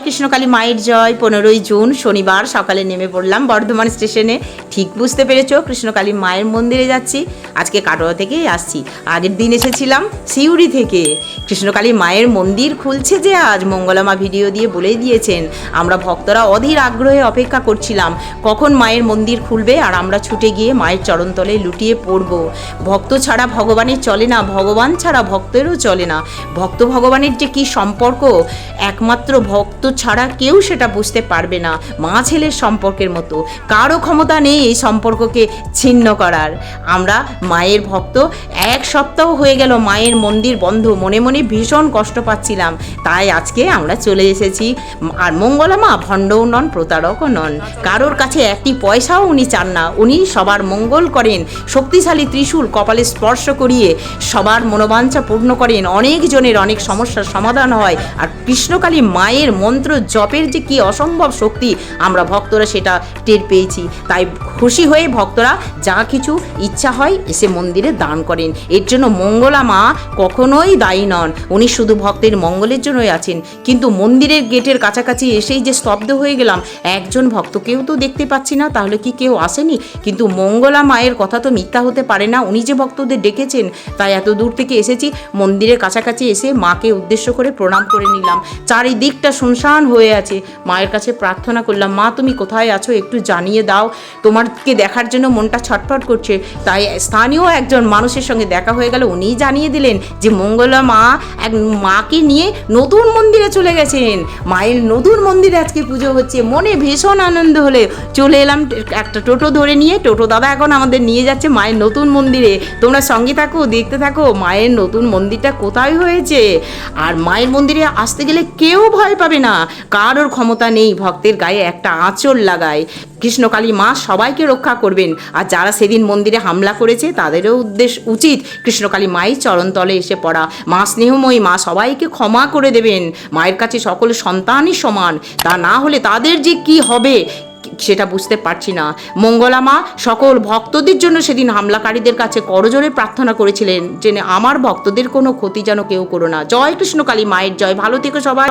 কৃষ্ণকালী মায়ের জয়। 15ই জুন শনিবার সকালে নেমে পড়লাম বর্ধমান স্টেশনে। ঠিক বুঝতে পেরেছো, কৃষ্ণকালী মায়ের মন্দিরে যাচ্ছি। আজকে কাটোয়া থেকেই আসছি, আগের দিন এসেছিলাম সিউড়ি থেকে। কৃষ্ণকালী মায়ের মন্দির খুলছে যে আজ, মঙ্গলামা ভিডিও দিয়ে বলেই দিয়েছেন। আমরা ভক্তরা অধীর আগ্রহে অপেক্ষা করছিলাম কখন মায়ের মন্দির খুলবে আর আমরা ছুটে গিয়ে মায়ের চরণতলে লুটিয়ে পড়ব। ভক্ত ছাড়া ভগবানের চলে না, ভগবান ছাড়া ভক্তেরও চলে না। ভক্ত ভগবানের যে কী সম্পর্ক, একমাত্র ভক্ত ছাড়া কেউ সেটা বুঝতে পারবে না। মা ছেলের সম্পর্কের মতো, কারো ক্ষমতা নেই এই সম্পর্ককে ছিন্ন করার। আমরা মায়ের ভক্ত। 1 সপ্তাহ হয়ে গেল মায়ের মন্দির বন্ধ, মনে মনে ভীষণ কষ্ট পাচ্ছিলাম। তাই আজকে আমরা চলে এসেছি। আর মঙ্গলামা ভণ্ডও নন, প্রতারকও নন। কারোর কাছে একটি পয়সাও উনি চান না। উনি সবার মঙ্গল করেন। শক্তিশালী ত্রিশূল কপালে স্পর্শ করিয়ে সবার মনোবাঞ্ছা পূর্ণ করেন। অনেক জনের অনেক সমস্যার সমাধান হয়। আর কৃষ্ণকালী মায়ের মন্ত্র জপের যে কি অসম্ভব শক্তি, আমরা ভক্তরা সেটা টের পেয়েছি। তাই খুশি হয়ে ভক্তরা যা কিছু ইচ্ছা হয় এসে মন্দিরে দান করেন। এর জন্য মঙ্গলামা কখনোই দায়ী নন। উনি শুধু ভক্তের মঙ্গলের জন্যই আছেন। কিন্তু মন্দিরের গেটের কাছাকাছি এসেই যে স্তব্ধ হয়ে গেলাম, একজন ভক্তকেও তো দেখতে পাচ্ছি না। তাহলে কি কেউ আসেনি? কিন্তু মঙ্গলা মায়ের কথা তো মিথ্যা হতে পারে না। উনি যে ভক্তদের ডেকেছেন, তাই এত দূর থেকে এসেছি। মন্দিরের কাছাকাছি এসে মাকে উদ্দেশ্য করে প্রণাম করে নিলাম। চারিদিকটা শুনশান হয়ে আছে। মায়ের কাছে প্রার্থনা করলাম, মা তুমি কোথায় আছো একটু জানিয়ে দাও। তোমাকে দেখার জন্য মনটা ছটফট করছে। তাই স্থানীয় একজন মানুষের সঙ্গে দেখা হয়ে গেল। উনিই জানিয়ে দিলেন যে মঙ্গলা মা মাকে নিয়ে নতুন মন্দিরে চলে গেছেন। মায়ের নতুন মন্দিরে আজকে পুজো হচ্ছে। মনে ভীষণ আনন্দ হলে চলে এলাম একটা টোটো ধরে নিয়ে। টোটো দাদা এখন আমাদের নিয়ে যাচ্ছে মায়ের নতুন মন্দিরে। তোমরা সঙ্গে থাকো, দেখতে থাকো মায়ের নতুন মন্দিরটা কোথায় হয়েছে। আর মায়ের মন্দিরে আসতে গেলে কেউ ভয় পাবে না। কারোর ক্ষমতা নেই ভক্তের গায়ে একটা আঁচল লাগায়। কৃষ্ণকালী মা সবাইকে রক্ষা করবেন। আর যারা সেদিন মন্দিরে হামলা করেছে তাদেরও উচিত কৃষ্ণকালী মায়ের চরণতলে এসে পড়া। মা স্নেহময়ী, মা সবাইকে ক্ষমা করে দেবেন। মায়ের কাছে সকল সন্তানই সমান। তা না হলে তাদের যে কি হবে সেটা বুঝতে পারছি না। মঙ্গলামা সকল ভক্তদের জন্য সেদিন হামলাকারীদের কাছে করজোড়ে প্রার্থনা করেছিলেন যে আমার ভক্তদের কোনো ক্ষতি যেন কেউ করো না। জয় কৃষ্ণকালী মায়ের জয়। ভালো থেকো সবাই।